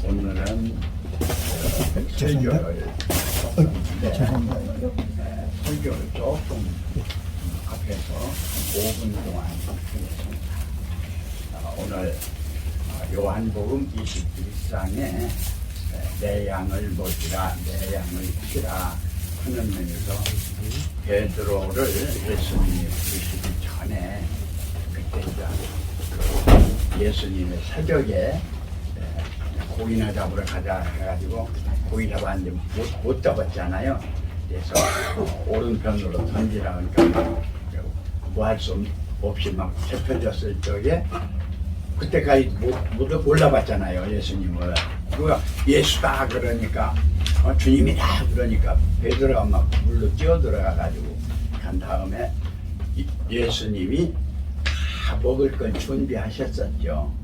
오늘은 설교를 조금 앞에서 5분 동안 하겠습니다. 오늘 요한복음 21장에 내 양을 먹이라 내 양을 치라 하는 면에서 베드로를 예수님이 부르시기 전에 그때 이제 예수님의 새벽에 고기나 잡으러 가자 해가지고 고기 잡았는데 못 잡았잖아요. 그래서 오른편으로 던지라 하니까 뭐 할 수 없이 막 접혀졌을 적에 그때까지 몰라봤잖아요. 예수님을. 그가 예수다 그러니까 주님이다 그러니까 베드로가 막 물로 뛰어들어가가지고 간 다음에 예수님이 다 먹을 건 준비하셨었죠.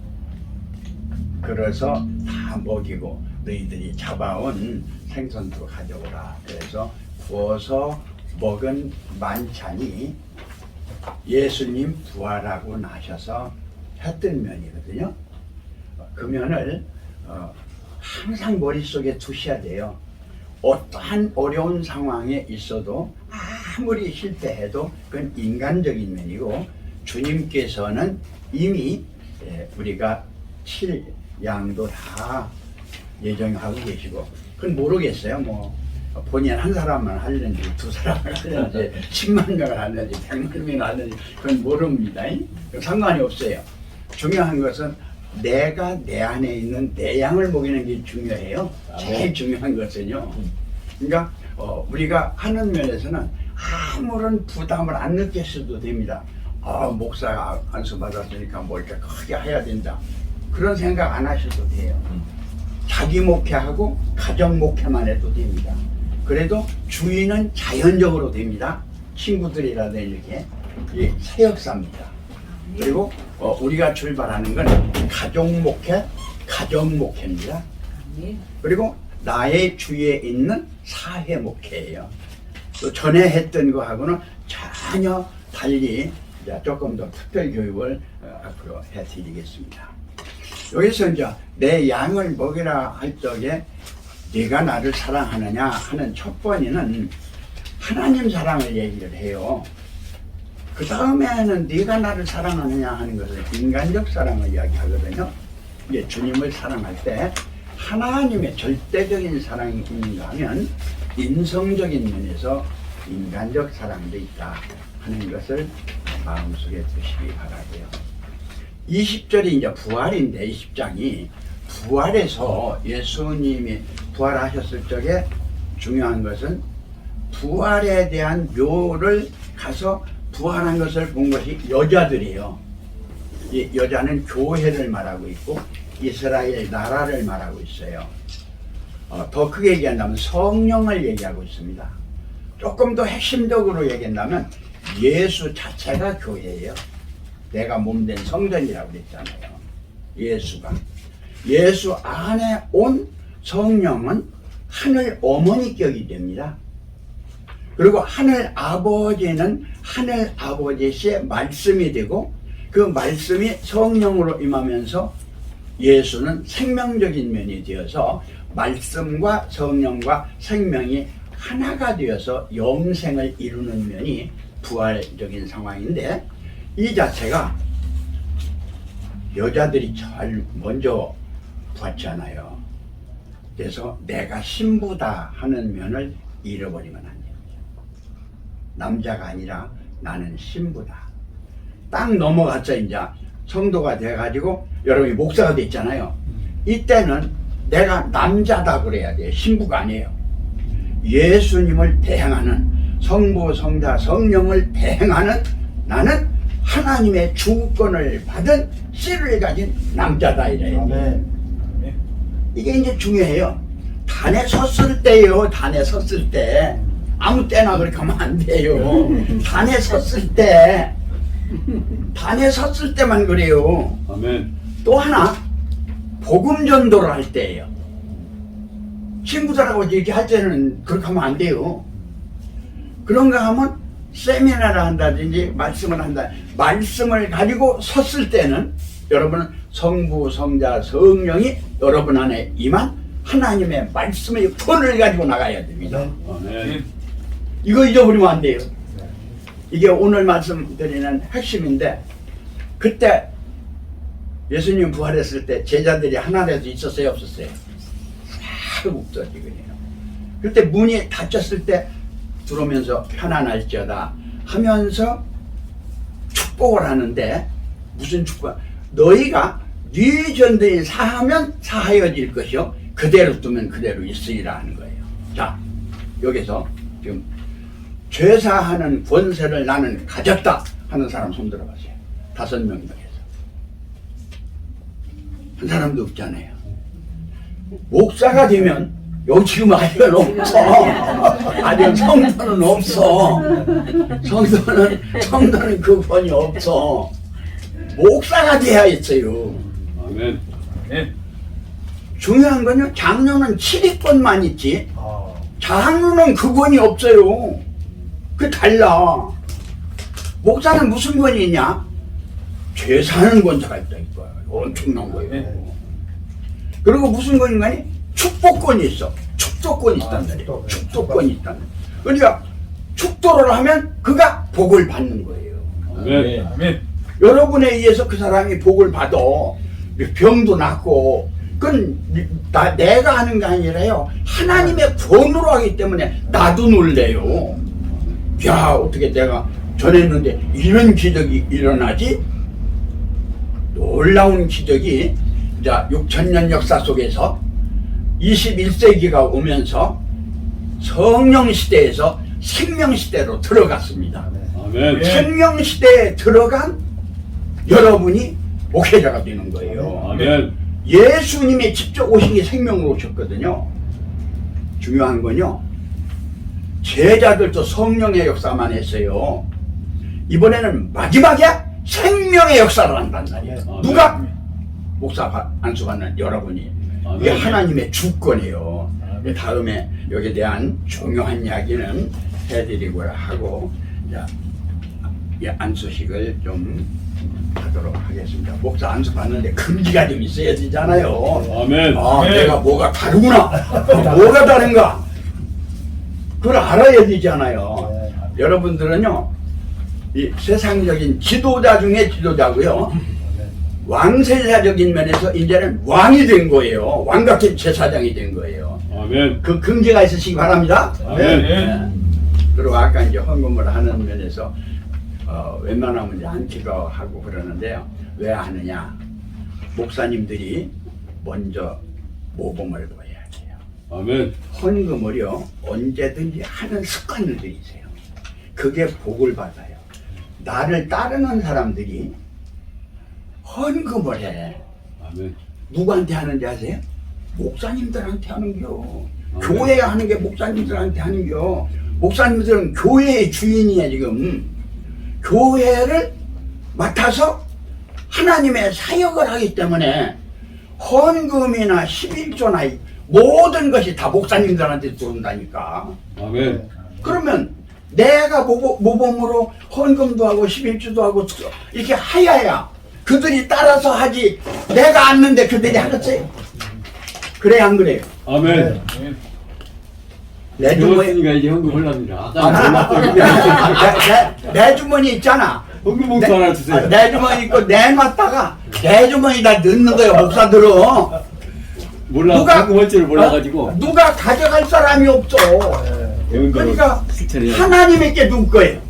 그래서 다 먹이고 너희들이 잡아온 생선도 가져오라. 그래서 구워서 먹은 만찬이 예수님 부활하고 나셔서 했던 면이거든요. 그 면을 항상 머릿속에 두셔야 돼요. 어떠한 어려운 상황에 있어도 아무리 실패해도 그건 인간적인 면이고 주님께서는 이미 우리가 칠 양도 다 예정하고 계시고 그건 모르겠어요. 뭐 본인 한 사람만 하려는지 두 사람을 하려는지 10만 명을 하려는지 100만 명을 하려는지 그건 모릅니다. 상관이 없어요. 중요한 것은 내가 내 안에 있는 내 양을 먹이는 게 중요해요. 제일 중요한 것은요. 그러니까 우리가 하는 면에서는 아무런 부담을 안 느꼈어도 됩니다. 목사가 안수 받았으니까 뭐 이렇게 크게 해야 된다. 그런 생각 안 하셔도 돼요. 자기 목회하고 가정 목회만 해도 됩니다. 그래도 주인은 자연적으로 됩니다. 친구들이라도 이렇게 사역사입니다. 그리고 우리가 출발하는 건 가족 목회, 가정 목회입니다. 그리고 나의 주위에 있는 사회 목회예요. 또 전에 했던 거하고는 전혀 달리 조금 더 특별 교육을 앞으로 해드리겠습니다. 여기서 이제 내 양을 먹이라 할 적에 네가 나를 사랑하느냐 하는 첫 번에는 하나님 사랑을 얘기를 해요. 그 다음에는 네가 나를 사랑하느냐 하는 것은 인간적 사랑을 이야기하거든요. 이제 주님을 사랑할 때 하나님의 절대적인 사랑이 있는가 하면 인성적인 면에서 인간적 사랑도 있다 하는 것을 마음속에 두시기 바라고요. 20절이 이제 부활인데 20장이 부활에서 예수님이 부활하셨을 적에 중요한 것은 부활에 대한 묘를 가서 부활한 것을 본 것이 여자들이에요. 이 여자는 교회를 말하고 있고 이스라엘 나라를 말하고 있어요. 더 크게 얘기한다면 성령을 얘기하고 있습니다. 조금 더 핵심적으로 얘기한다면 예수 자체가 교회예요. 내가 몸된 성전이라고 그랬잖아요. 예수가. 예수 안에 온 성령은 하늘 어머니격이 됩니다. 그리고 하늘 아버지는 하늘 아버지의 말씀이 되고 그 말씀이 성령으로 임하면서 예수는 생명적인 면이 되어서 말씀과 성령과 생명이 하나가 되어서 영생을 이루는 면이 부활적인 상황인데 이 자체가 여자들이 제일 먼저 봤잖아요. 그래서 내가 신부다 하는 면을 잃어버리면 안 돼요. 남자가 아니라 나는 신부다. 딱 넘어갔죠. 이제 성도가 돼가지고 여러분이 목사가 됐잖아요. 이때는 내가 남자다 그래야 돼요. 신부가 아니에요. 예수님을 대행하는 성부, 성자, 성령을 대행하는 나는 하나님의 주권을 받은 씨를 가진 남자다 이래요. 이게 이제 중요해요. 단에 섰을 때요. 단에 섰을 때 아무 때나 그렇게 하면 안 돼요. 단에 섰을 때 단에 섰을 때만 그래요. 아멘. 또 하나 복음 전도를 할 때예요. 친구들하고 이렇게 할 때는 그렇게 하면 안 돼요. 그런가 하면 세미나를 한다든지 말씀을 한다. 말씀을 가지고 섰을 때는 여러분은 성부, 성자, 성령이 여러분 안에 임한 하나님의 말씀의 권을 가지고 나가야 됩니다. 아멘. 이거 잊어버리면 안 돼요. 이게 오늘 말씀드리는 핵심인데, 그때 예수님 부활했을 때 제자들이 하나라도 있었어요, 없었어요? 다 없어지거든요. 그때 문이 닫혔을 때 들어오면서 편안할지어다 하면서 축복을 하는데, 무슨 축복? 너희가 네 전대인 사하면 사하여질 것이요 그대로 두면 그대로 있으리라 하는 거예요. 자, 여기서 지금 죄사하는 권세를 나는 가졌다 하는 사람 손 들어보세요. 5명 중에서 한 사람도 없잖아요. 목사가 되면 여기 지금 아직은 없어. 아직 성도는 없어. 성도는 그 권이 없어. 목사가 돼야 있어요. 아멘. 네. 중요한 건요, 장로는 치리권만 있지 장로는 그 권이 없어요. 그 달라. 목사는 무슨 권이 있냐? 죄 사는 권세가 있다 이거야. 엄청난 거예요. 그리고 무슨 권인가니? 축복권이 있어. 축도권이 있단 말이에요. 축도권이 있단 말이에요. 그러니까 축도를 하면 그가 복을 받는 거예요. 아멘. 아멘. 여러분에 의해서 그 사람이 복을 받아. 병도 낫고. 그건 내가 하는 게 아니라요. 하나님의 권으로 하기 때문에 나도 놀래요. 야, 어떻게 내가 전했는데 이런 기적이 일어나지? 놀라운 기적이 자 6,000년 역사 속에서 21세기가 오면서 성령 시대에서 생명 시대로 들어갔습니다. 아멘. 생명 시대에 들어간 여러분이 목회자가 되는 거예요. 아멘. 예수님이 직접 오신 게 생명으로 오셨거든요. 중요한 건요, 제자들도 성령의 역사만 했어요. 이번에는 마지막에 생명의 역사를 한단 말이에요. 아멘. 누가? 목사 안수 받는 여러분이. 아멘. 이게 하나님의 주권이에요. 다음에 여기에 대한 중요한 이야기는 해드리고 하고, 자, 이 안수식을 좀 하도록 하겠습니다. 목사 안수 받는데 금기가 좀 있어야 되잖아요. 아멘. 아, 아멘. 내가 뭐가 다르구나. 뭐가 다른가? 그걸 알아야 되잖아요. 여러분들은요, 이 세상적인 지도자 중에 지도자고요. 왕세자적인 면에서 이제는 왕이 된 거예요. 왕 같은 제사장이 된 거예요. 아멘. 그 금기가 있으시기 바랍니다. 아멘. 네. 그리고 아까 이제 헌금을 하는 면에서 웬만하면 이제 안 기도하고 그러는데요. 왜 하느냐? 목사님들이 먼저 모범을 보여야 돼요. 아멘. 헌금을요, 언제든지 하는 습관을 들이세요. 그게 복을 받아요. 나를 따르는 사람들이 헌금을 해. 아멘. 누구한테 하는지 아세요? 목사님들한테 하는겨. 아멘. 교회에 하는 게 목사님들한테 하는겨. 목사님들은 교회의 주인이야, 지금. 교회를 맡아서 하나님의 사역을 하기 때문에 헌금이나 11조나 모든 것이 다 목사님들한테 들어온다니까. 아멘. 그러면 내가 모범으로 헌금도 하고 11조도 하고 이렇게 하야야 그들이 따라서 하지, 내가 앉는데 그들이 하겠어요? 그래 안 그래요? 아멘. 내 주머니, 배웠으니까 이제 헌금 하랍니다. 아까 내 주머니 있잖아. 헌금 봉투 하나 주세요. 내 주머니 있고 내놨다가 내 주머니다 넣는 거예요, 목사들은. 몰라. 헌금 할 줄 몰라가지고. 누가 가져갈 사람이 없어. 그러니까 실천해요. 하나님께 둔 거예요.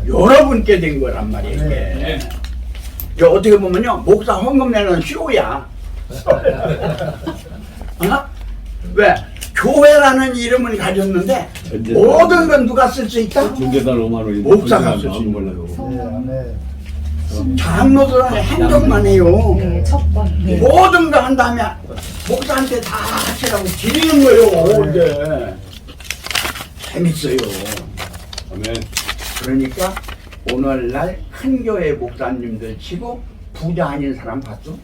여러분께 된 거란 말이에요. 이게. 저 어떻게 보면요, 목사 헌금 내는 쇼야. 어? 왜? 교회라는 이름을 가졌는데 모든 건 누가 쓸 수 있다? 중개단 5만 원이 목사가 쓸 수 있는 거예요. 장로들은 행정만 해요. 네, 첫 번. 네. 모든 거 한 다음에 목사한테 다 하시라고 드리는 거예요. 이제 재밌어요. 아멘. 그러니까 오늘날 큰 교회 목사님들 치고 부자 아닌 사람 봤죠?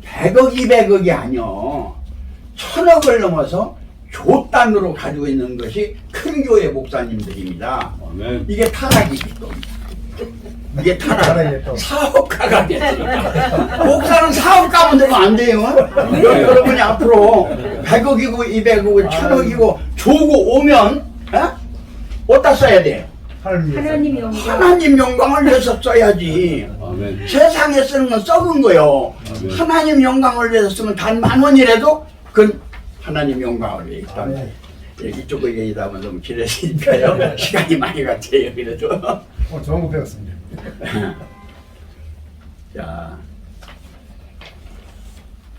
100억, 200억이 아니요. 1000억을 넘어서 조단으로 가지고 있는 것이 큰 교회 목사님들입니다. 아멘. 이게 타락이기 때문에. 이게 타락 사업가가 됐으니까 목사는 사업가만 되면 안 돼요. 여러분이 앞으로 100억이고 200억이고 1000억이고 조고 오면 어디다 써야 돼요? 하나님 영광. 하나님 영광을 위해서 써야지. 아멘. 세상에 쓰는 건 썩은 거요. 아멘. 하나님 영광을 위해서 쓰면 단 10,000원이라도 그건 하나님 영광을 위해서 있다. 이쪽을 얘기하다 보면 너무 길어지니까요. 시간이 많이 갔대요. 그래도. 좋은 거 배웠습니다. 자,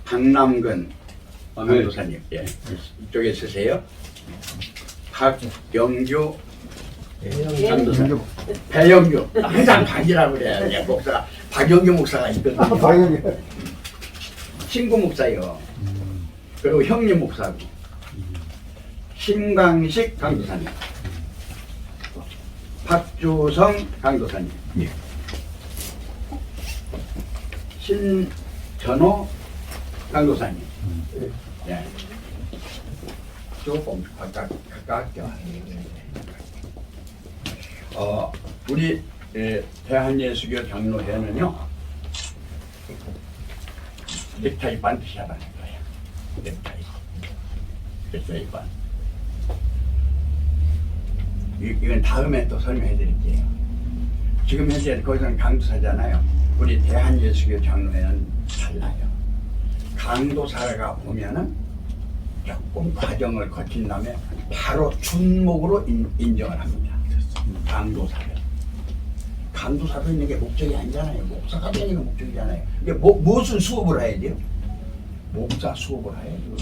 박남근 아멘. 강도사님, 예, 이쪽에 쓰세요. 박영규 강도사님, 배영규, 항상 박이라고 그래야 돼. 목사가 박영규 목사가 있거든요. 신구 목사요. 그리고 형님 목사고, 신광식 강도사님, 박주성 강도사님, 신전호 강도사님. 예. 조금 가깝게. 우리 대한예수교 장로회는요, 넥타이 반드시 하라는 거예요. 넥타이 반. 이건 다음에 또 설명해 드릴게요. 지금 현재 거기서는 강도사잖아요. 우리 대한예수교 장로회는 달라요. 강도사가 보면은 조금 과정을 거친 다음에 바로 준목으로 인정을 합니다. 강도사로 있는 게 목적이 아니잖아요. 목사가 되는 게 목적이잖아요. 이게 무슨 수업을 해야 돼요? 목사 수업을 해야죠.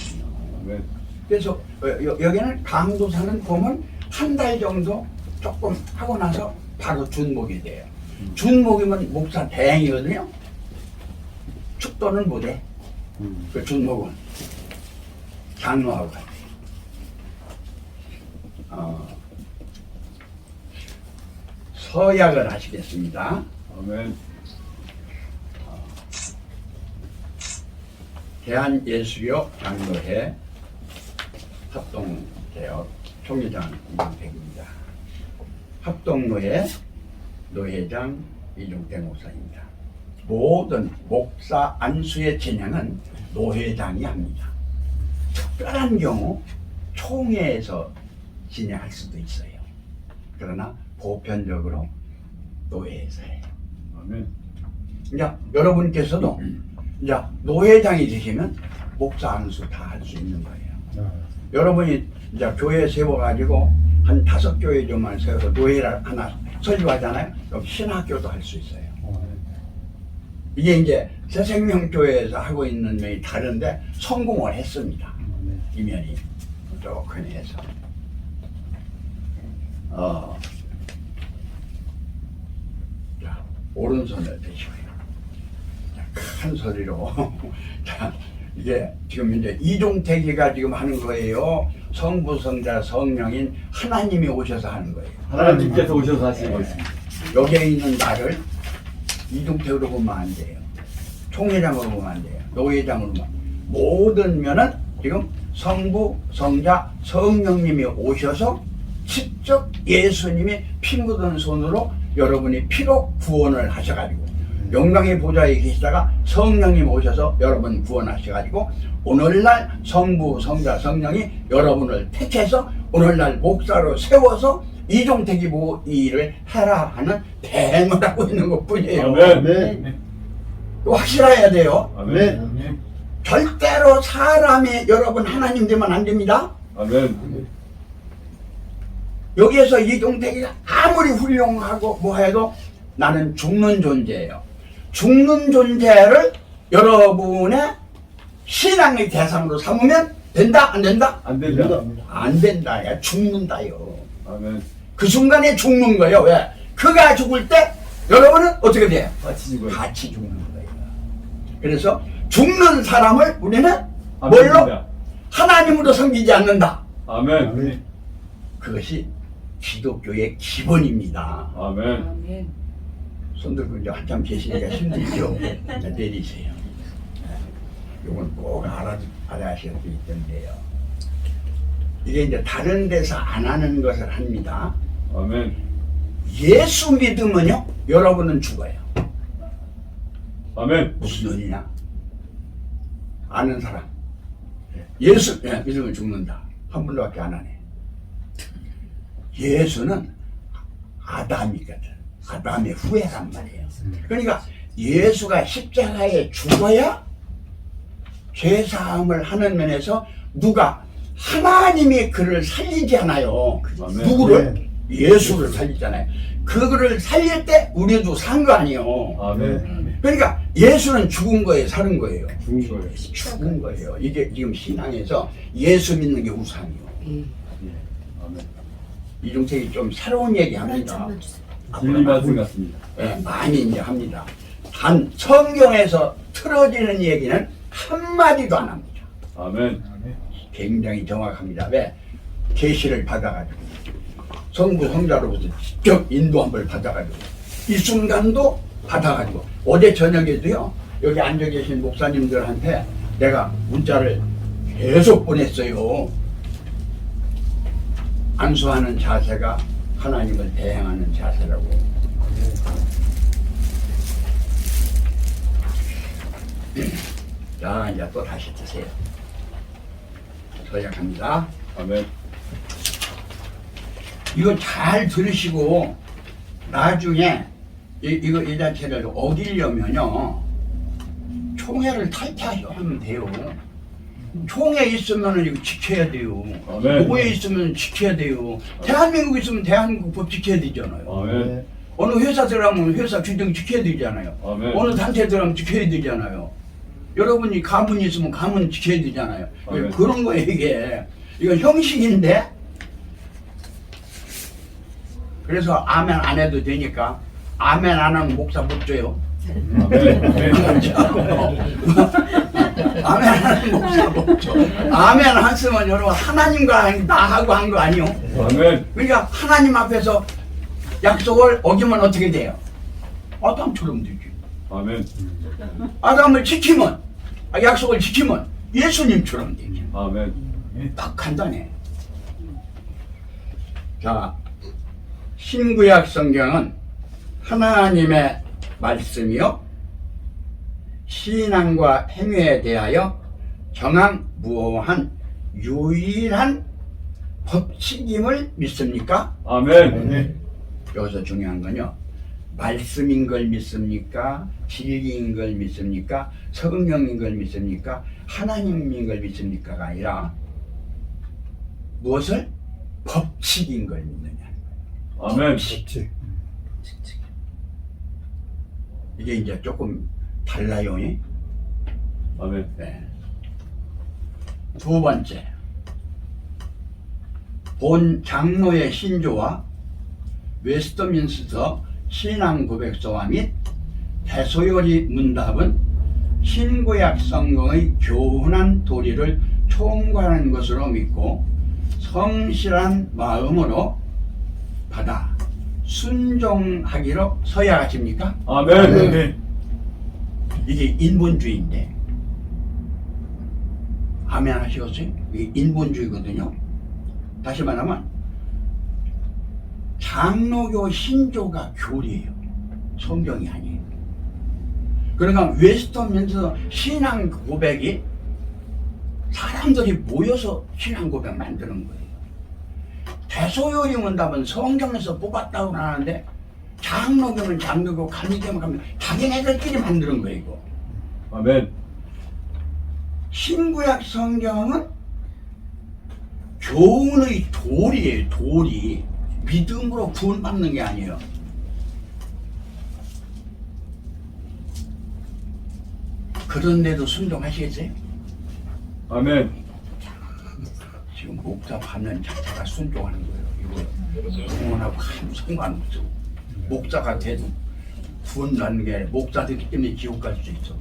그래서 여기는 강도사는 보면 한 달 정도 조금 하고 나서 바로 준목이 돼요. 준목이면 목사 대행이거든요. 축도는 못해. 그 준목은 장로하고 같아요. 서약을 하시겠습니다. 아멘. 대한예수교 장로회 합동개혁 총회장 이종택입니다. 합동노회 노회장 이종택 목사입니다. 모든 목사 안수의 진행은 노회장이 합니다. 특별한 경우 총회에서 진행할 수도 있어요. 그러나 보편적으로 노회에서 해요. 아멘. 이제 여러분께서도 이제 노회장이 되시면 목사 안수 다 할 수 있는 거예요. 여러분이 이제 교회 세워가지고 한 5교회 좀만 세워서 노회를 하나 설립하잖아요. 여기 신학교도 할 수 있어요. 이게 이제 새생명교회에서 하고 있는 면이 다른데 성공을 했습니다. 이 면이 조금 해서. 자, 오른손을 대시고요. 큰 소리로. 자, 이게 지금 이제 이종택이가 지금 하는 거예요. 성부, 성자, 성령인 하나님이 오셔서 하는 거예요. 하나님께서 오셔서 하시는 것입니다. 여기에 있는 나를 이종택으로 보면 안 돼요. 총회장으로 보면 안 돼요. 노회장으로 보면. 모든 면은 지금 성부, 성자, 성령님이 오셔서 직접 예수님이 피 묻은 손으로 여러분이 피로 구원을 하셔가지고 영광의 보좌에 계시다가 성령님 오셔서 여러분 구원하셔가지고 오늘날 성부, 성자, 성령이 여러분을 택해서 오늘날 목사로 세워서 이종택이 이 일을 해라 하는 대행을 하고 있는 것 뿐이에요. 아멘. 확실해야 돼요. 아멘. 절대로 사람이 여러분 하나님 되면 안 됩니다. 아멘. 여기에서 이종택이가 아무리 훌륭하고 뭐 해도 나는 죽는 존재예요. 죽는 존재를 여러분의 신앙의 대상으로 삼으면 된다? 안 된다? 안 된다. 안 된다. 야, 죽는다요. 아멘. 그 순간에 죽는 거예요. 왜? 그가 죽을 때 여러분은 어떻게 돼요? 같이 죽어요. 같이 죽는 거예요. 그래서 죽는 사람을 우리는 안 뭘로? 됩니다. 하나님으로 섬기지 않는다. 아멘. 그것이 기독교의 기본입니다. 아멘. 아멘. 손 들고 이제 한참 계시니까 힘들죠. 내리세요. 이건 꼭 알아셔야 되기 때문에요. 이게 이제 다른 데서 안 하는 것을 합니다. 아멘. 예수 믿으면요 여러분은 죽어요. 아멘. 무슨 논리냐? 아는 사람. 예수 믿으면 죽는다. 한 분밖에 안 하네. 예수는 아담이거든. 아담의 후예란 말이에요. 그러니까 예수가 십자가에 죽어야 죄사함을 하는 면에서 누가 하나님이 그를 살리지 않아요. 아멘. 누구를? 예수를 살리잖아요. 그거를 살릴 때 우리도 산 거 아니에요. 아멘. 그러니까 예수는 죽은 거예요, 사는 거예요? 죽은 거예요. 죽은 거예요. 이게 지금 신앙에서 예수 믿는 게 우상이요. 아멘. 이중택이 좀 새로운 얘기 합니다. 진리 말씀 같습니다. 예, 많이 이제 합니다. 단 성경에서 틀어지는 얘기는 한마디도 안 합니다. 아멘. 굉장히 정확합니다. 왜? 계시를 받아가지고 성부 성자로부터 직접 인도함을 받아가지고 이 순간도 받아가지고 어제 저녁에도요 여기 앉아 계신 목사님들한테 내가 문자를 계속 보냈어요. 안수하는 자세가 하나님을 대행하는 자세라고. 자 이제 또 다시 드세요. 서약합니다. 아멘. 이거 잘 들으시고 나중에 이거 이 자체를 어기려면요 총회를 탈퇴하면 돼요. 총회 있으면은 이거 지켜야 돼요. 아멘. 교회 있으면 지켜야 돼요. 대한민국 있으면 대한민국 법 지켜야 되잖아요. 아멘. 어느 회사 들어가면 회사 규정 지켜야 되잖아요. 아멘. 어느 단체 들어가면 지켜야 되잖아요. 여러분이 가문 있으면 가문 지켜야 되잖아요. 아멘. 그런 거예요 이게. 이건 형식인데 그래서 아멘 안 해도 되니까 아멘 안 하면 목사 못 줘요. 아멘. 아멘 안 하면 목사 못 줘. 아멘 했으면 여러분 하나님과 나하고 한 거 아니요. 아멘. 그러니까 하나님 앞에서 약속을 어기면 어떻게 돼요? 아담처럼 되지. 아멘. 아담을 지키면 약속을 지키면 예수님처럼 되지. 아멘. 딱 간단해. 자, 신구약 성경은 하나님의 말씀이요 신앙과 행위에 대하여 정황무오한 유일한 법칙임을 믿습니까? 아멘. 여기서 중요한 건요 말씀인 걸 믿습니까? 진리인 걸 믿습니까? 성령인 걸 믿습니까? 하나님인 걸 믿습니까가 아니라 무엇을? 법칙인 걸 믿느냐. 아멘. 이게 이제 조금 달라요. 아멘. 네. 두 번째, 본 장로의 신조와 웨스트민스터 신앙 고백서와 및 대소요리 문답은 신구약 성경의 교훈한 도리를 총괄하는 것으로 믿고 성실한 마음으로 받아 순종하기로 서약하십니까? 아멘. 이게 인본주의인데 아멘 하시겠어요? 이게 인본주의거든요. 다시 말하면 장로교 신조가 교리예요. 성경이 아니에요. 그러니까 웨스트민스터 신앙 고백이 사람들이 모여서 신앙 고백 만드는 거예요. 대소요리 문답은 성경에서 뽑았다고 하는데 장로교는 장로교, 감리교는 감리교, 자기네들끼리 만드는 거예요. 이거. 아멘. 신구약 성경은 교훈의 도리예요. 도리. 믿음으로 구원받는 게 아니에요. 그런데도 순종하시겠어요? 아멘. 지금 목사 받는 자체가 순종하는 거예요. 이거 구원하고 아무 상관없어. 목사가 돼도 구원 받는 게 아니라 목사 되기 때문에 지옥 갈 수 있어.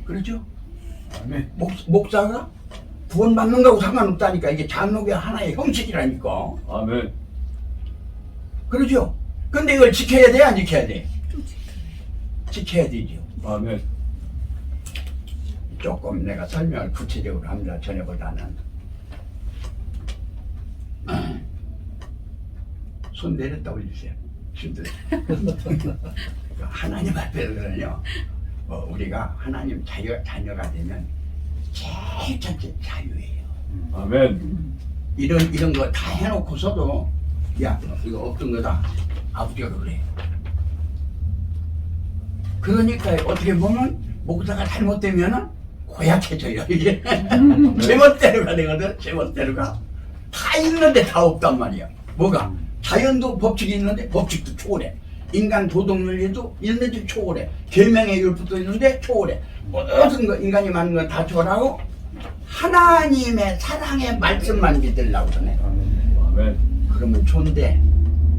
그렇죠? 아멘. 목사가 구원 받는 거하고 상관없다니까. 이게 장로교 하나의 형식이라니까. 아멘. 그러죠? 근데 이걸 지켜야 돼, 안 지켜야 돼? 지켜야 되죠. 아멘. 조금 내가 설명을 구체적으로 합니다. 전에보다는. 손 내렸다 올리세요. 힘들어. 하나님 앞에서는요, 우리가 하나님 자녀가 되면 제일 첫째 자유예요. 아멘. 이런 거 다 해놓고서도, 야, 이거 없던 거다. 아버지가 그래. 그러니까 어떻게 보면 목사가 잘못되면은 고약해져요. 이게 제멋대로가 되거든. 제멋대로가 다 있는데 다 없단 말이야. 뭐가? 자연도 법칙이 있는데 법칙도 초월해. 인간 도덕윤리도 있는데 초월해. 계명의 율법도 있는데 초월해. 모든 거 인간이 만든 건 다 초월하고 하나님의 사랑의 말씀만 믿으려고 그러네. 아멘. 그러면 좋은데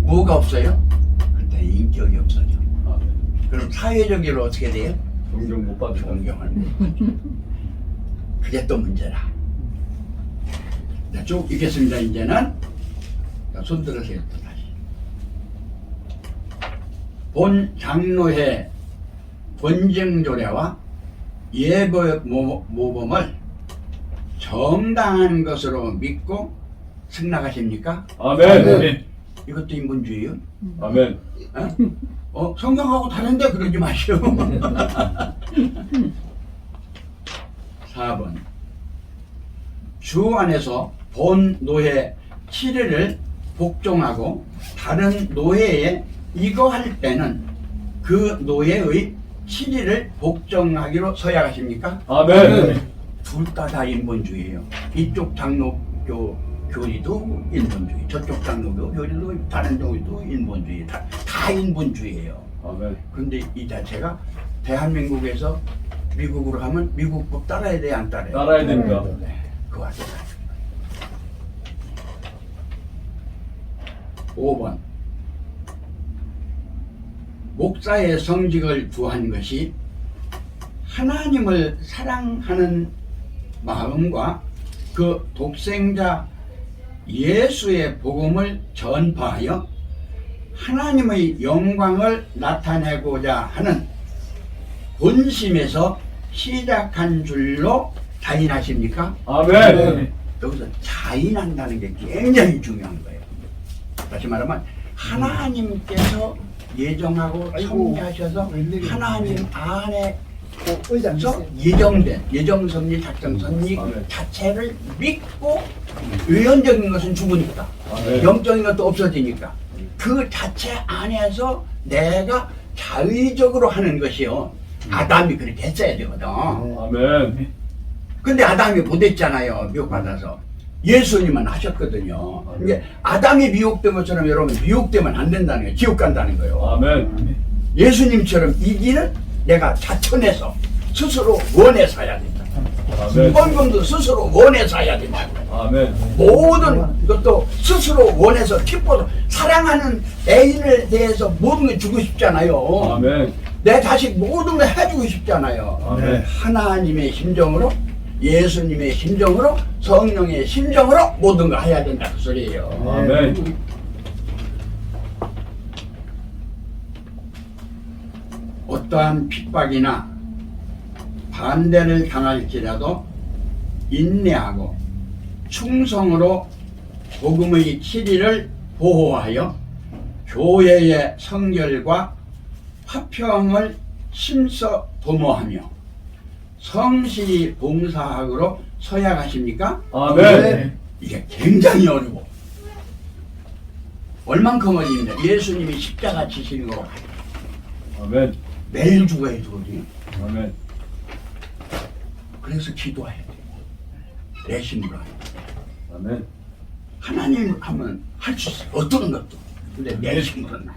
뭐가 없어요? 그때 인격이 없어져. 아멘. 그럼 사회적으로 어떻게 돼요? 존경 못 받으면 존경을 못 받죠. 그게 또 문제라. 자, 쭉 읽겠습니다. 이제는 손 들으세요. 또 다시. 본 장로회 권증조례와 예법 모범을 정당한 것으로 믿고 승낙하십니까? 아멘. 이것도 인본주의요? 아멘. 성경하고 다른데 그러지 마시오. 4번. 주 안에서 본 노예 7일을 복종하고 다른 노예에 이거할 때는 그 노예의 7일을 복종하기로 서약하십니까? 아멘. 둘 다 인본주의예요. 이쪽 장로교 교리도 인본주의, 저쪽 장로교 교리도 다른 교리도 인본주의, 다 인본주의예요. 아멘. 그런데 이 자체가 대한민국에서 미국으로 가면 미국 법 따라야 돼, 안 따라야 돼? 따라야 됩니다. 네, 그와 똑같은 거예요. 5번. 목사의 성직을 구한 것이 하나님을 사랑하는 마음과 그 독생자 예수의 복음을 전파하여 하나님의 영광을 나타내고자 하는 본심에서 시작한 줄로 자인하십니까? 아멘. 여기서 자인한다는 게 굉장히 중요한 거예요. 다시 말하면 하나님께서 예정하고 섭리하셔서 하나님 안에 예정된 예정섭리 작정섭리 자체를 믿고 외연적인 것은 죽으니까 영적인 것도 없어지니까 그 자체 안에서 내가 자의적으로 하는 것이요. 아담이 그렇게 했어야 되거든. 아멘. 근데 아담이 못했잖아요. 미혹받아서. 예수님은 하셨거든요. 이게 아담이 미혹된 것처럼 여러분 미혹되면 안 된다는 거예요. 지옥 간다는 거예요. 아멘. 예수님처럼 이 길은 내가 자천해서 스스로 원해서 해야 된다. 아멘. 헌금도 스스로 원해서 해야 된다. 아멘. 모든 것도 스스로 원해서 기뻐서 사랑하는 애인에 대해서 모든 걸 주고 싶잖아요. 아멘. 내 자식 모든 걸 해주고 싶잖아요. 아멘. 하나님의 심정으로 예수님의 심정으로 성령의 심정으로 모든 걸 해야 된다 그 소리예요. 아멘. 어떠한 핍박이나 반대를 당할지라도 인내하고 충성으로 복음의 치리를 보호하여 교회의 성결과 화평을 심서 도모하며 성실히 봉사하기로 서약하십니까? 아멘. 이게 굉장히 어려워. 얼만큼 어립니다. 예수님이 십자가 지시는 거 아멘. 매일 죽어야 되거든요. 아멘. 그래서 기도해야 돼요. 내심으로 해야 돼요. 아멘. 하나님 하면 할 수 있어요. 어떤 것도. 근데 내심으로는 안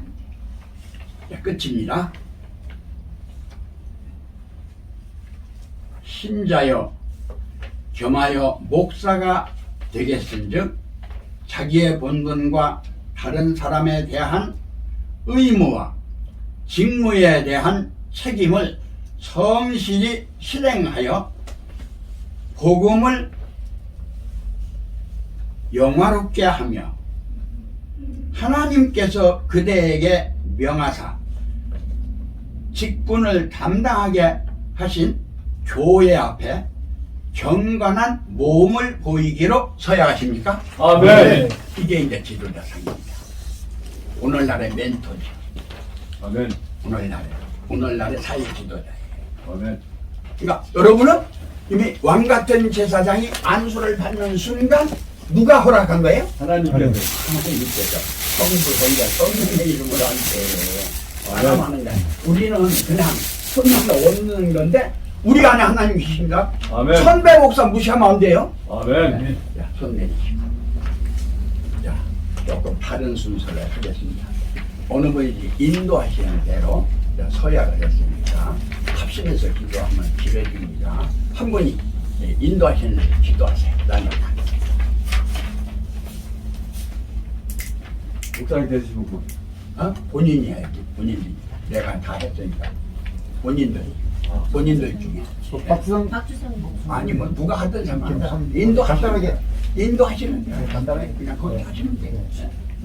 돼. 끝입니다. 신자여 겸하여 목사가 되겠은즉 자기의 본분과 다른 사람에 대한 의무와 직무에 대한 책임을 성실히 실행하여 복음을 영화롭게 하며 하나님께서 그대에게 명하사 직분을 담당하게 하신 교회 앞에 경건한 몸을 보이기로 서약하십니까? 아멘. 이게 이제 지도자상입니다. 오늘날의 멘토지. 아멘. 오늘날의 사회 지도자예요. 아멘. 그러니까 여러분은 이미 왕 같은 제사장이 안수를 받는 순간 누가 허락한 거예요? 하나님께서. 하나님께서 성부 성자 성령의 이름으로 한테 하나하는 거예요. 우리는 그냥 손님도 얻는 건데 우리 안에 하나님 계십니다. 아멘. 천배 목사 무시하면 안 돼요. 아멘. 자, 손 내리시고. 자, 조금 다른 순서를 하겠습니다. 어느 분이 인도하시는 대로 서약을 했으니까 합심해서 기도하면 기회줍니다. 한 분이 인도하시는 대로 기도하세요. 나는 목사님 되시고 분. 본인이 해야지. 본인이. 내가 다 했으니까. 본인들 중에. 박수성 아니면 누가 하든 상관없어. 간단하게. 인도하시면 돼요. 간단하게. 그냥 그렇게 하시면 돼요.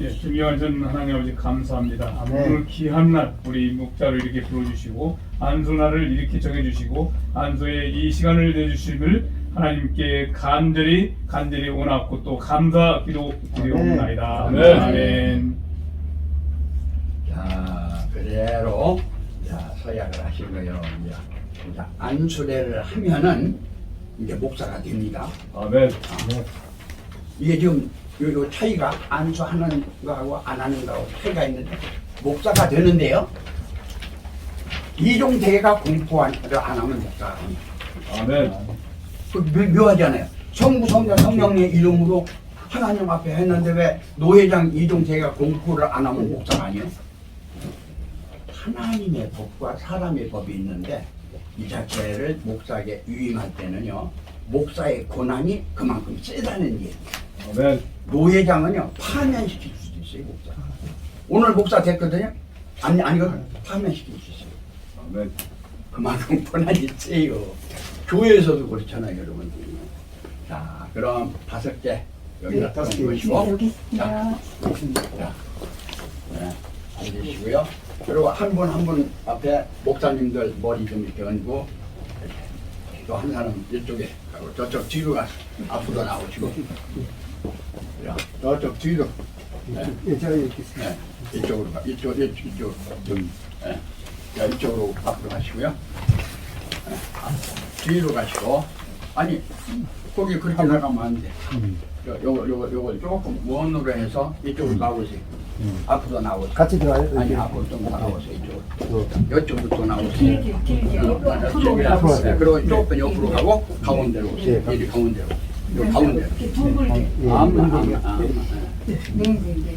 예, 김영환 하나님 아버지 감사합니다. 네. 오늘 귀한 날 우리 목자를 이렇게 불러주시고 안수날을 이렇게 정해주시고 안수의 이 시간을 내주심을 하나님께 간절히 원하고 또 감사 기도드리옵나이다. 아멘. 아멘. 자, 그대로 자, 서약을 하신 거예요. 이제 안수례를 하면은 이제 목사가 됩니다. 아멘. 이게 지금 요 차이가 안수하는 거하고 안 하는 거하고 차이가 있는데 목사가 되는데요. 이종대가 공포를 안 하면 목사가 됩니다. 아멘. 그 묘하잖아요. 성부 성자 성령의 이름으로 하나님 앞에 했는데 왜 노회장 이종대가 공포를 안 하면 목사가 아니에요? 하나님의 법과 사람의 법이 있는데 이 자체를 목사에게 유임할 때는요 목사의 권한이 그만큼 세다는 얘기예요. 아멘. 노회장은요 파면시킬 수도 있어요. 목사 오늘 목사 됐거든요. 아니거든 파면시킬 수 있어요. 아멘. 그만큼 권한이 세요. 교회에서도 그렇잖아요, 여러분. 자, 그럼 5개 여기다 다섯 개. 놓으시고 자, 네, 앉으시고요. 그리고 한 분 한 분 앞에 목사님들 머리 좀 이렇게 얹고 또 한 사람 이쪽에 가고 저쪽 뒤로 가서 앞으로 나오시고 자, 저쪽 뒤로 예, 제가 이렇게 네, 이쪽으로 가 이쪽으로 네. 자, 이쪽으로 앞으로 가시고요. 네, 뒤로 가시고 아니 거기 그렇게 나가면 안 돼. 요거 조금 원으로 해서 이쪽으로 나오세요. 앞으로 나오세요. 같이 들어가요. 아니 이렇게. 앞으로 좀 나오세요. 이쪽으로. 이쪽으로 또 나오세요. 앞으로 네, 그리고 조금 옆으로 가고 가운데로 오세요. 네. 이리 가운데로. 요 가운데로. 예. 아무.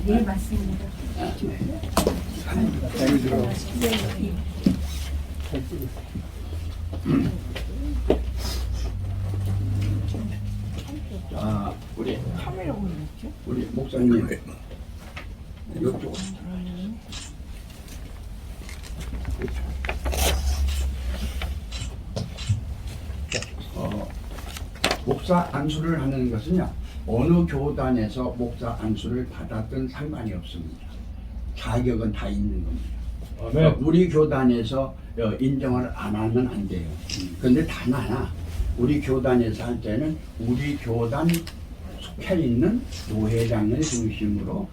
네, 맞습니다. 여기 들어가. 자, 우리 목사님 이쪽으로. 목사 안수를 하는 것은요 어느 교단에서 목사 안수를 받았든 상관이 없습니다. 자격은 다 있는 겁니다. 아멘. 우리 교단에서 인정을 안 하면 안 돼요. 그런데 단 하나 우리 교단에서 할 때는 우리 교단 속해 있는 노회장을 중심으로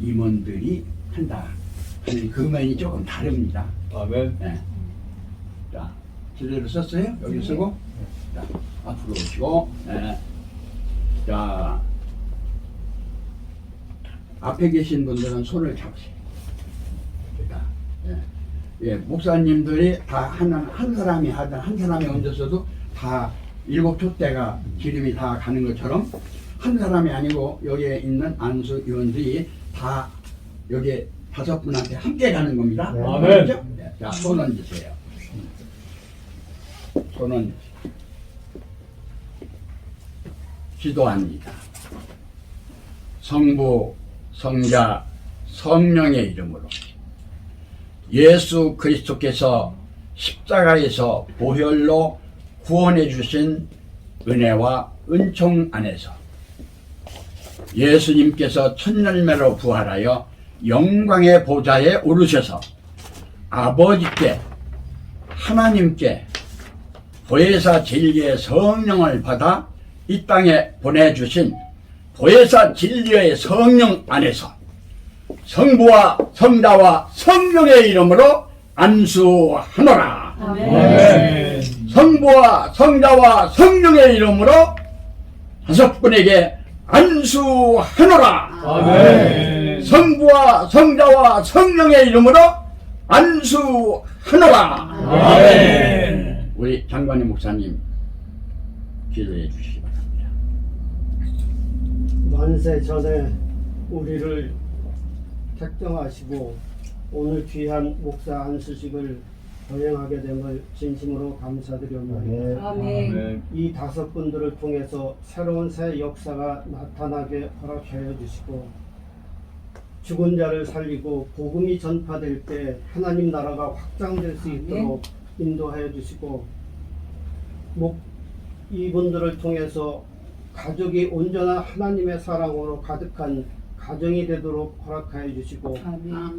임원들이 한다 하는 그 면이 조금 다릅니다. 아멘. 네. 자, 제대로 썼어요? 여기 쓰고 자, 앞으로 오시고 네. 자, 앞에 계신 분들은 손을 잡으세요. 자, 예, 목사님들이 다 한 사람이 하든 한 사람이 얹어서도 다 7촛대가 기름이 다 가는 것처럼 한 사람이 아니고 여기에 있는 안수위원들이 다 여기 5분한테 함께 가는 겁니다. 네. 아멘. 그렇죠? 네. 자, 손 얹으세요. 손 얹으세요. 기도합니다. 성부, 성자, 성령의 이름으로 예수 그리스도께서 십자가에서 보혈로 구원해 주신 은혜와 은총 안에서 예수님께서 첫열매로 부활하여 영광의 보좌에 오르셔서 아버지께 하나님께 보혜사 진리의 성령을 받아 이 땅에 보내주신 보혜사 진리의 성령 안에서 성부와 성자와 성령의 이름으로 안수하노라. 아멘. 성부와 성자와 성령의 이름으로 다섯 분에게 안수하노라. 아멘. 성부와 성자와 성령의 이름으로 안수하노라. 아멘. 우리 장관님 목사님 기도해 주시기 바랍니다. 만세 전에 우리를 택정하시고 오늘 귀한 목사 안수식을 거행하게 됨을 진심으로 감사드립니다. 아멘. 이 다섯 분들을 통해서 새로운 새 역사가 나타나게 허락하여 주시고 죽은 자를 살리고 복음이 전파될 때 하나님 나라가 확장될 수 있도록 인도하여 주시고 이분들을 통해서 가족이 온전한 하나님의 사랑으로 가득한 가정이 되도록 허락하여 주시고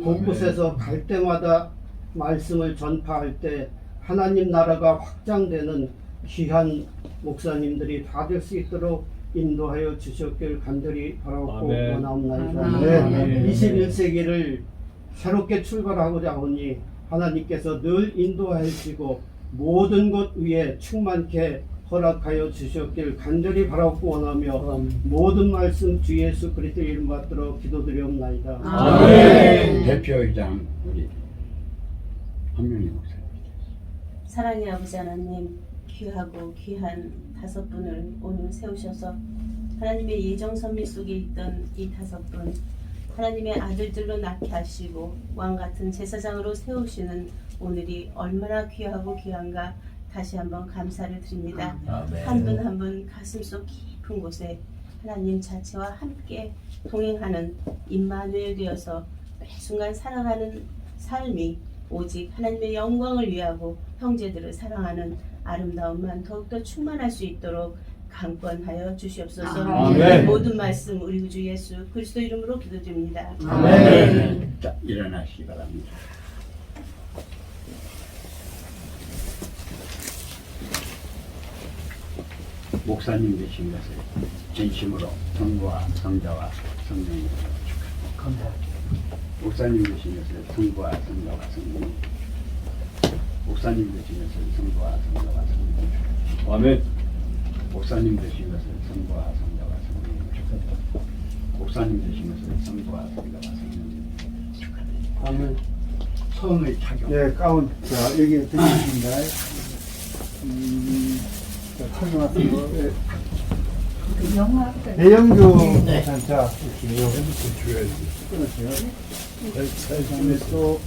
곳곳에서 갈 때마다 말씀을 전파할 때 하나님 나라가 확장되는 귀한 목사님들이 다 될 수 있도록 인도하여 주셨길 간절히 바라고 아멘. 원하옵나이다. 아멘. 21세기를 새롭게 출발하고자 하오니 하나님께서 늘 인도하여 주시고 모든 것 위에 충만케 허락하여 주셨길 간절히 바라고 원하며 모든 말씀 주 예수 그리스도의 이름 받들어 기도드리옵나이다. 아멘. 대표의장 우리 한명희 목사님. 사랑의 아버지 하나님, 귀하고 귀한 다섯 분을 오늘 세우셔서 하나님의 예정 선미 속에 있던 이 다섯 분, 하나님의 아들들로 낳게 하시고 왕 같은 제사장으로 세우시는 오늘이 얼마나 귀하고 귀한가 다시 한번 감사를 드립니다. 한 분 한 분 가슴속 깊은 곳에 하나님 자체와 함께 동행하는 임마누엘 되어서 매 순간 살아가는 삶이 오직 하나님의 영광을 위하고 형제들을 사랑하는 아름다움만 더욱더 충만할 수 있도록 강권하여 주시옵소서. 아멘. 모든 말씀 우리 구주 예수 그리스도 이름으로 기도드립니다. 아멘. 자, 일어나시기 바랍니다. 목사님 되신 것을 진심으로 성부와 성자와 성령으로 축하합니다. 목사님 되신 것을 성부와 성자와 성령, 목사님 되신 것을 성부와 성자와 성령 축하합니다. 아멘. 목사님 되신 것을 성부와 성자와 성령 축하합니다. 목사님 되신 것을 성부와 성자와 성령 축하합니다. 아멘. 성의 착용. 네, 가운. 자, 여기 드리겠습니다. 자, 착용하시고. 배영규 자, 이렇게 끊으세요. 그다음에 또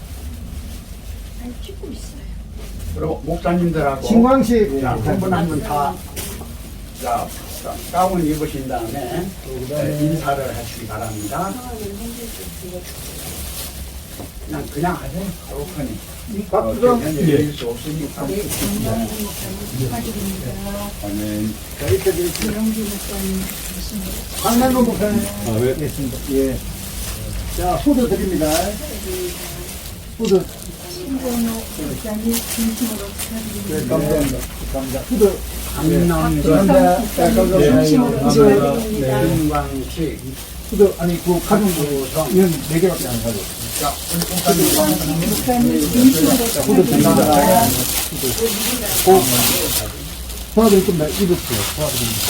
그리고 목사님들하고 신광식 자, 한 분 한 분 다 가운 입으신 다음에 인사를 하시기 바랍니다. 그냥 하세요. 가혹하니. 박수로 드릴 수 없으니까. 아멘. 자, 이렇게 드리겠습니다. 강남근 목사님 아멘. 됐습니다. 예. 자, 후드 드립니다. 후드. 네, 감사합니다. 감사합니다. 후드. 강남근, 김광식, 후드, 아니, 그 가족 이건 4개밖에 안 가져. 자, 우리 자, 후드 드립니다. 도와드릴 겁니다. 입으세요. 도와드립니다.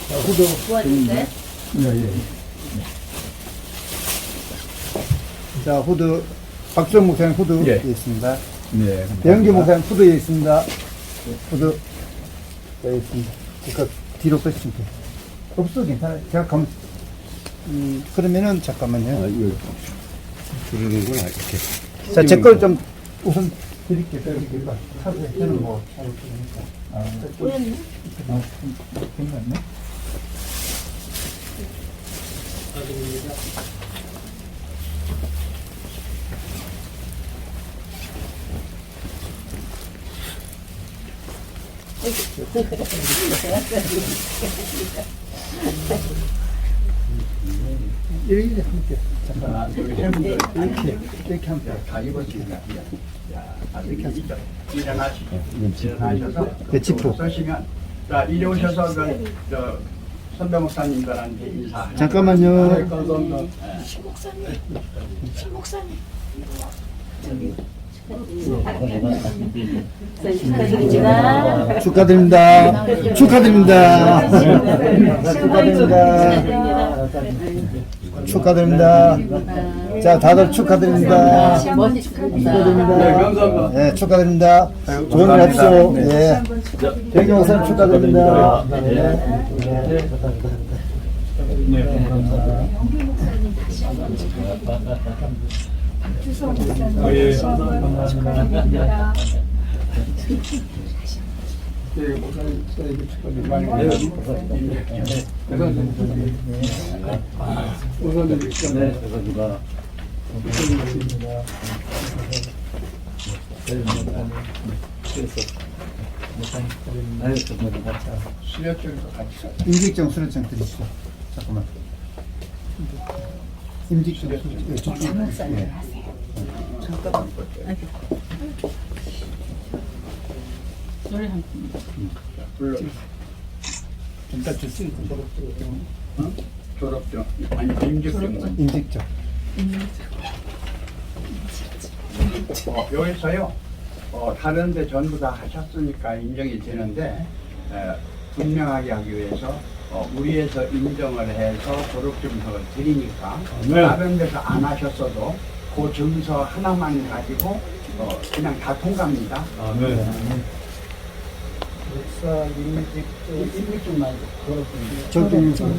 자, 후드 드립니다. 예, 예. 자, 후드. 박수영 목사님 후드 예. 있습니다. 네. 배영기 목사님 후드에 있습니다. 후드 네, 있습니다. 그러니까 뒤로 빼시면 돼요. 없어 괜찮아요. 제가 그러면은 잠깐만요. 이거 부르는구나 이렇게. 자, 제 걸 좀 우선 드릴게요. 이렇게 차고에 저는 뭐 차고 있으니까. 보였나? 괜찮네. 이렇게 함께 잠깐 하나, 둘, 셋. 이렇게 함께 다 입었습니다. 자, 이렇게 하시죠. 일어나시죠. 일어나셔서 네, 지프. 서시면 자, 이리 오셔서 선배 목사님들한테 인사. 잠깐만요. 네, 감사합니다. 축하드립니다. 축하드립니다. 축하드립니다. 축하드립니다. 축하드립니다. 자, 다들 축하드립니다. 네, 축하드립니다. 감사합니다. 네, 축하드립니다. 좋은 일 합시오. 예. 백경 목사님 축하드립니다. 네. 네. 예. 축하드립니다. 수료증도 같이 써. 임직정 수료증 드리시죠. 잠깐만. 임직정 수료증. 예. 불러. 일단 주세요. 졸업증. 아니, 임직증. 임직정. 여기서요. 다른 데 전부 다 하셨으니까 인정이 되는데 분명하게 하기 위해서 우리에서 인정을 해서 졸업증서를 드리니까 네. 다른 데서 안 하셨어도 그 증서 하나만 가지고 그냥 다 통과합니다. 아, 네. 목사 임직증 말고 졸업증 나고. 졸업증서를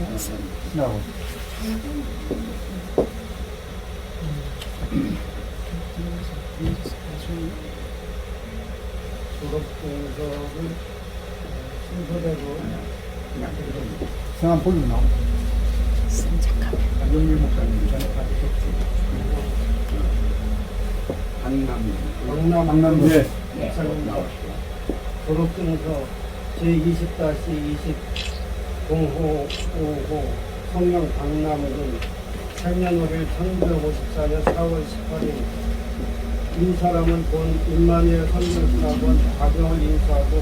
순서대로 성함 보기 나오. 윤미 목사님 전에 받으셨죠? 강남 네. 목사님 나오시고 졸업증서 제20-20 0555 성명 강남군 생년월일 1954년 4월 18일 이 사람은 본 임마누엘 선교사학원 과정을 인수하고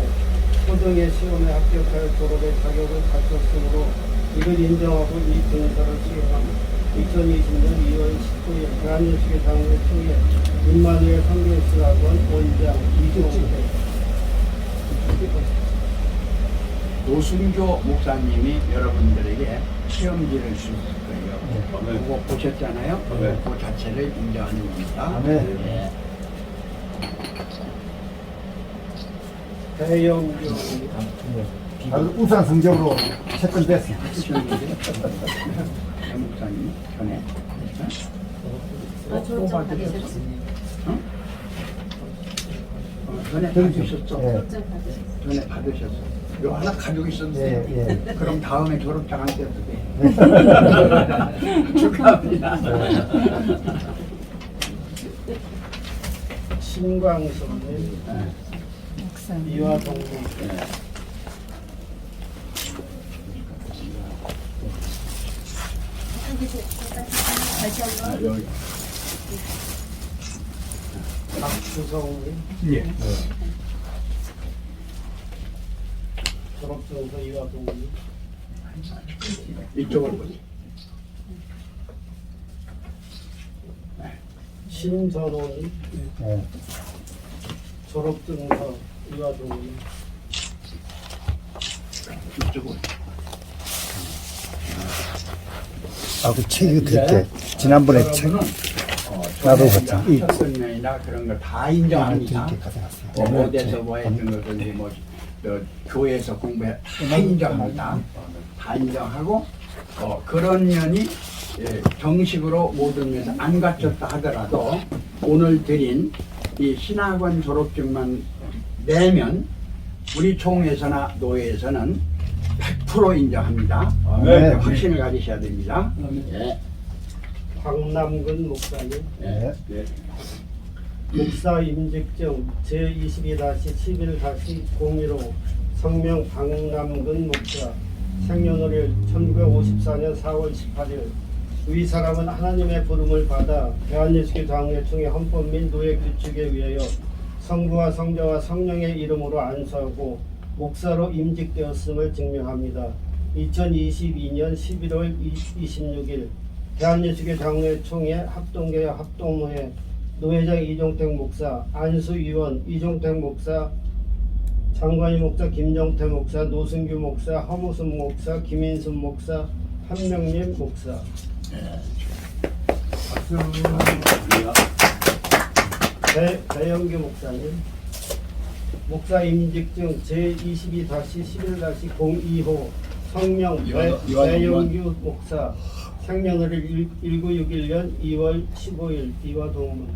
초등의 시험에 합격하여 졸업의 자격을 갖췄으므로 이를 인정하고 이 증서를 수여함 2020년 2월 19일 대한민국의 장례 총회 임마누엘 선교사학원 원장 이종태 노승조 목사님이 여러분들에게 시험지를 주실 거예요. 그거 보셨잖아요. 네. 그 자체를 인정하는 겁니다. 네. 예. 대형 아주 우수한 성적으로 채권 됐습니다. 하셨는데 대 목사님 전에 졸업증 받으셨어요? 전에 받으셨죠? 전에 받으셨어. 이거 하나 가지고 있었는데 예. 그럼 다음에 졸업장 할 때도 돼. 축하합니다. 신광선님, 이화동님, 여기. 박주성님, 예. 졸업증서 이화동님, 이쪽을 보세요. 신전호님, 졸업증서 이화동님, 이쪽을. 아, 그 책이 그때 지난번에 책 나도 봤죠. 이 면이나 그런 걸 다 인정합니다. 이렇게 가져갔어요. 뭐 어디서 뭐 했던 거든지 뭐 교회에서 공부해 다 인정합니다. 다 인정하고 그런 면이 정식으로 모든 면에서 안 갖췄다 하더라도 오늘 드린 이 신학원 졸업증만 내면 우리 총회에서나 노회에서는 100% 인정합니다. 네. 확신을 가지셔야 됩니다. 예. 광남근 목사님, 예. 예. 목사 임직증 제22-11-01호 성명 박남근 목사 생년월일 1954년 4월 18일 위 사람은 하나님의 부름을 받아 대한예수교 장례총회 헌법 및 노예 규칙에 의하여 성부와 성자와 성령의 이름으로 안수하고 목사로 임직되었음을 증명합니다. 2022년 11월 26일 대한예수교 장로회 총회 합동교회 합동노회 노회장 이종택 목사, 안수위원 이종택 목사, 장관희 목사, 김정태 목사, 노승규 목사, 허무순 목사, 김인순 목사, 한명림 목사. 배영규 목사님. 목사 임직증 제22-11-02호 성명 배영규 목사, 생년월일 1961년 2월 15일 이화동문.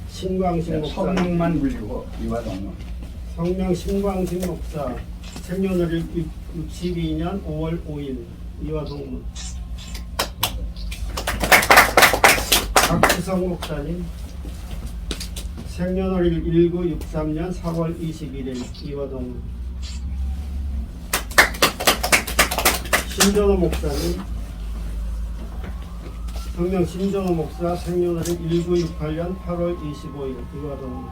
신광식 목사, 성명만 불리고 이화동문. 성명 신광식 목사, 생년월일 62년 5월 5일 이화동문. 박지성 목사님, 생년월일 1963년 4월 21일 이화동문. 신전호 목사님, 성명 신전호 목사, 생년월일 1968년 8월 25일 이화동문.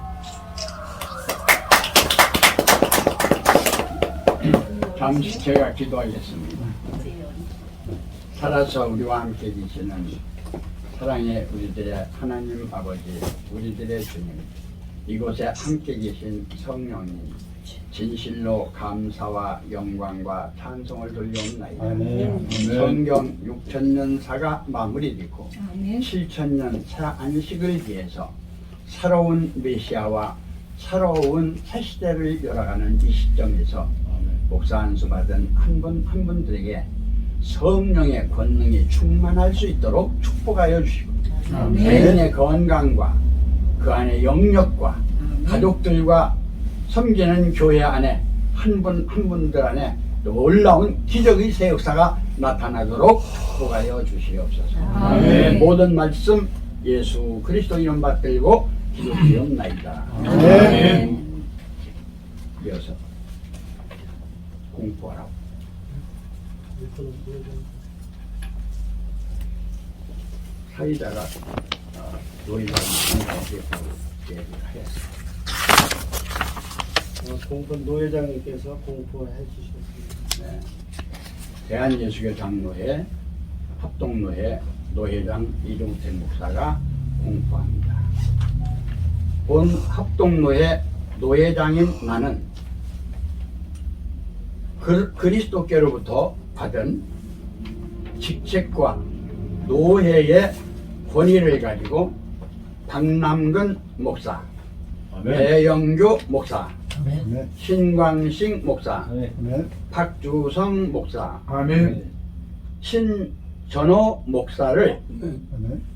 잠시 제가 기도하겠습니다. 살아서 우리와 함께 계시는 사랑의 우리들의 하나님 아버지, 우리들의 주님, 이곳에 함께 계신 성령님, 진실로 감사와 영광과 찬송을 돌려옵나이다. 성경 6,000년사가 마무리되고 7,000년 새 안식을 위해서 새로운 메시아와 새로운 새 시대를 열어가는 이 시점에서 목사 안수 받은 한 분 한 분들에게 성령의 권능이 충만할 수 있도록 축복하여 주시고 개인의 건강과 그 안에 영역과 가족들과 섬기는 교회 안에 한 분 한 분들 안에 놀라운 기적의 새 역사가 나타나도록 축복하여 주시옵소서. 모든 말씀 예수 그리스도 이름 받들고 기도드리옵나이다. 이어서 공포하라고. 사회자가 노인과 얘기를 하였습니다. 공포 노회장님께서 공포해 주셨습니다. 네. 대한예수교 장로회 합동노회 노회장 이종택 목사가 공포합니다. 본 합동노회 노회장인 나는 그리스도께로부터 받은 직책과 노회의 권위를 가지고 박남근 목사, 배영규 목사, 신광식 목사, 박주성 목사, 신전호 목사를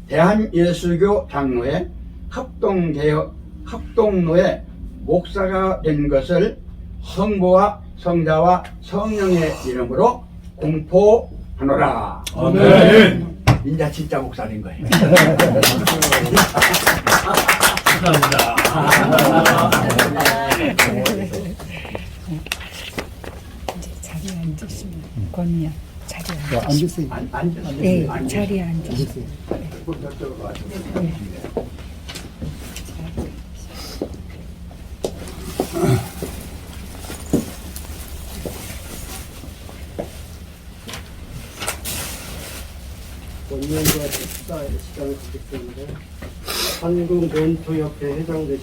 대한예수교 장로회 합동노회 목사가 된 것을 성부와 성자와 성령의 이름으로 공포하노라. 아멘. 인자 진짜 목사 된 거예요. 이제 자리에 앉으시면 권이야. 자리에 앉으시면. 앉으세요. 앉으세요. 네, 자리에 앉으시면. 저쪽으로 와서. 원년과 식사 시간을 갖기 때문에 한국논토협회 회장 되신